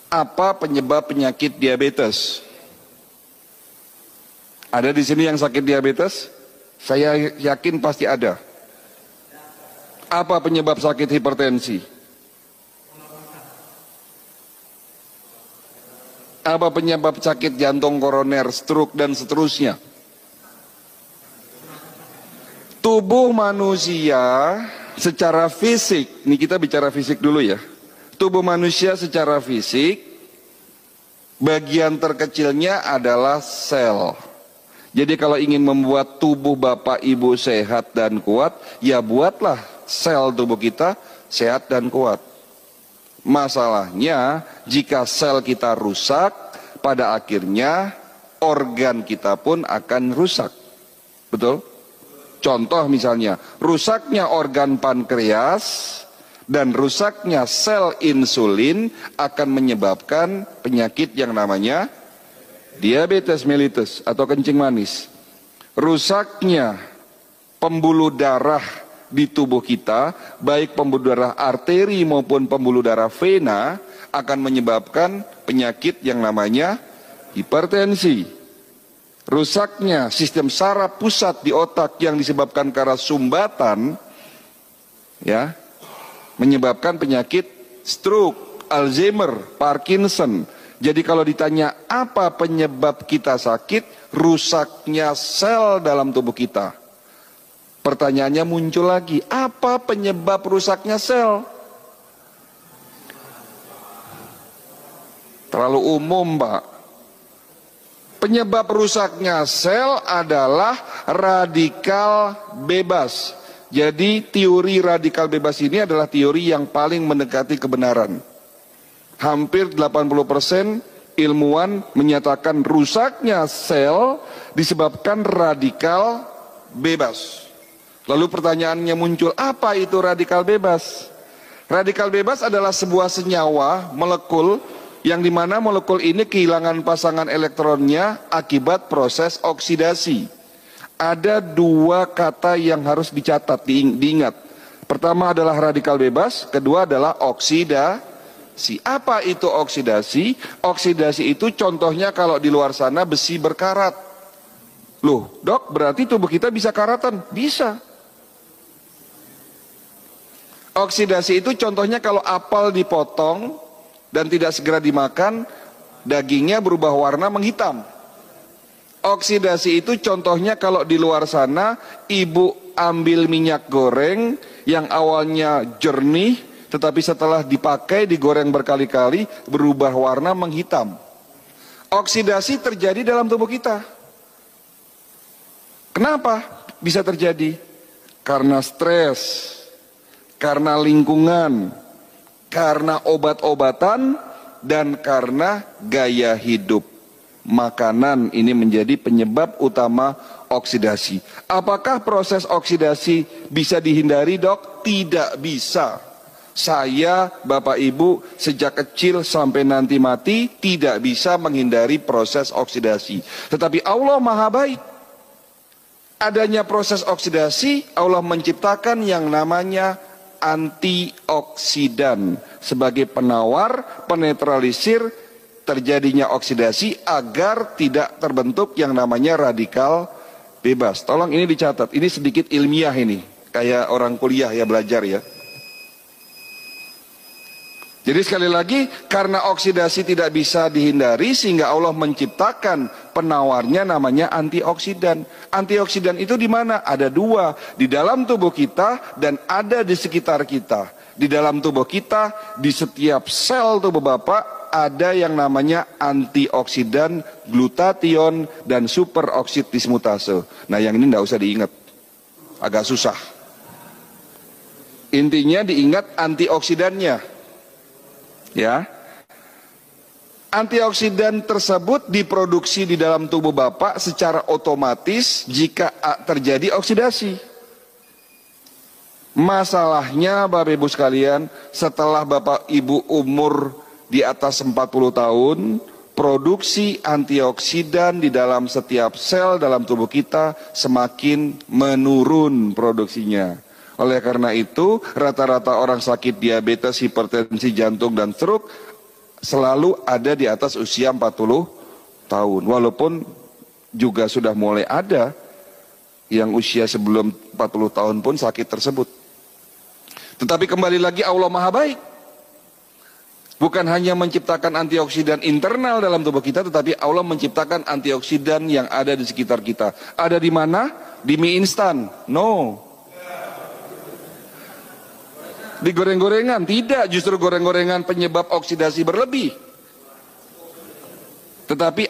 Apa penyebab penyakit diabetes? Ada di sini yang sakit diabetes? Saya yakin pasti ada. Apa penyebab sakit hipertensi? Apa penyebab sakit jantung koroner, stroke, dan seterusnya? Tubuh manusia secara fisik, ini kita bicara fisik dulu ya. Tubuh manusia secara fisik, bagian terkecilnya adalah sel. Jadi kalau ingin membuat tubuh bapak ibu sehat dan kuat, ya buatlah sel tubuh kita sehat dan kuat. Masalahnya, jika sel kita rusak, pada akhirnya organ kita pun akan rusak. Betul? Contoh misalnya, rusaknya organ pankreas dan rusaknya sel insulin akan menyebabkan penyakit yang namanya diabetes mellitus atau kencing manis. Rusaknya pembuluh darah di tubuh kita, baik pembuluh darah arteri maupun pembuluh darah vena, akan menyebabkan penyakit yang namanya hipertensi. Rusaknya sistem saraf pusat di otak yang disebabkan karena sumbatan, ya, menyebabkan penyakit stroke, Alzheimer, Parkinson. Jadi kalau ditanya apa penyebab kita sakit, rusaknya sel dalam tubuh kita. Pertanyaannya muncul lagi, apa penyebab rusaknya sel? Terlalu umum, Pak. Penyebab rusaknya sel adalah radikal bebas. Jadi teori radikal bebas ini adalah teori yang paling mendekati kebenaran. Hampir 80% ilmuwan menyatakan rusaknya sel disebabkan radikal bebas. Lalu pertanyaannya muncul, apa itu radikal bebas? Radikal bebas adalah sebuah senyawa, molekul, yang dimana molekul ini kehilangan pasangan elektronnya akibat proses oksidasi. Ada dua kata yang harus dicatat, diingat. Pertama adalah radikal bebas, kedua adalah oksidasi. Apa itu oksidasi? Oksidasi itu contohnya kalau di luar sana besi berkarat. Loh, dok, berarti tubuh kita bisa karatan? Bisa. Oksidasi itu contohnya kalau apel dipotong dan tidak segera dimakan, dagingnya berubah warna menghitam. Oksidasi itu contohnya kalau di luar sana ibu ambil minyak goreng yang awalnya jernih tetapi setelah dipakai digoreng berkali-kali berubah warna menghitam. Oksidasi terjadi dalam tubuh kita. Kenapa bisa terjadi? Karena stres, karena lingkungan, karena obat-obatan, dan karena gaya hidup. Makanan ini menjadi penyebab utama oksidasi. Apakah proses oksidasi bisa dihindari, dok? Tidak bisa. Saya, Bapak Ibu, sejak kecil sampai nanti mati tidak bisa menghindari proses oksidasi. Tetapi Allah Maha Baik. Adanya proses oksidasi, Allah menciptakan yang namanya antioksidan sebagai penawar, penetralisir terjadinya oksidasi agar tidak terbentuk yang namanya radikal bebas. Tolong ini dicatat, ini sedikit ilmiah ini, kayak orang kuliah ya belajar ya. Jadi sekali lagi, karena oksidasi tidak bisa dihindari sehingga Allah menciptakan penawarnya namanya antioksidan. Antioksidan itu di mana? Ada dua, di dalam tubuh kita dan ada di sekitar kita. Di dalam tubuh kita, di setiap sel tubuh Bapak ada yang namanya antioksidan, glutathione, dan superoksid dismutase. Nah yang ini tidak usah diingat, agak susah. Intinya diingat antioksidannya, ya. Antioksidan tersebut diproduksi di dalam tubuh Bapak secara otomatis jika terjadi oksidasi. Masalahnya Bapak Ibu sekalian, setelah Bapak Ibu umur di atas 40 tahun, produksi antioksidan di dalam setiap sel dalam tubuh kita semakin menurun produksinya. Oleh karena itu, rata-rata orang sakit diabetes, hipertensi, jantung, dan stroke selalu ada di atas usia 40 tahun. Walaupun juga sudah mulai ada yang usia sebelum 40 tahun pun sakit tersebut. Tetapi kembali lagi Allah Maha Baik. Bukan hanya menciptakan antioksidan internal dalam tubuh kita, tetapi Allah menciptakan antioksidan yang ada di sekitar kita. Ada di mana? Di mie instan? No. Di goreng-gorengan? Tidak, justru goreng-gorengan penyebab oksidasi berlebih. Tetapi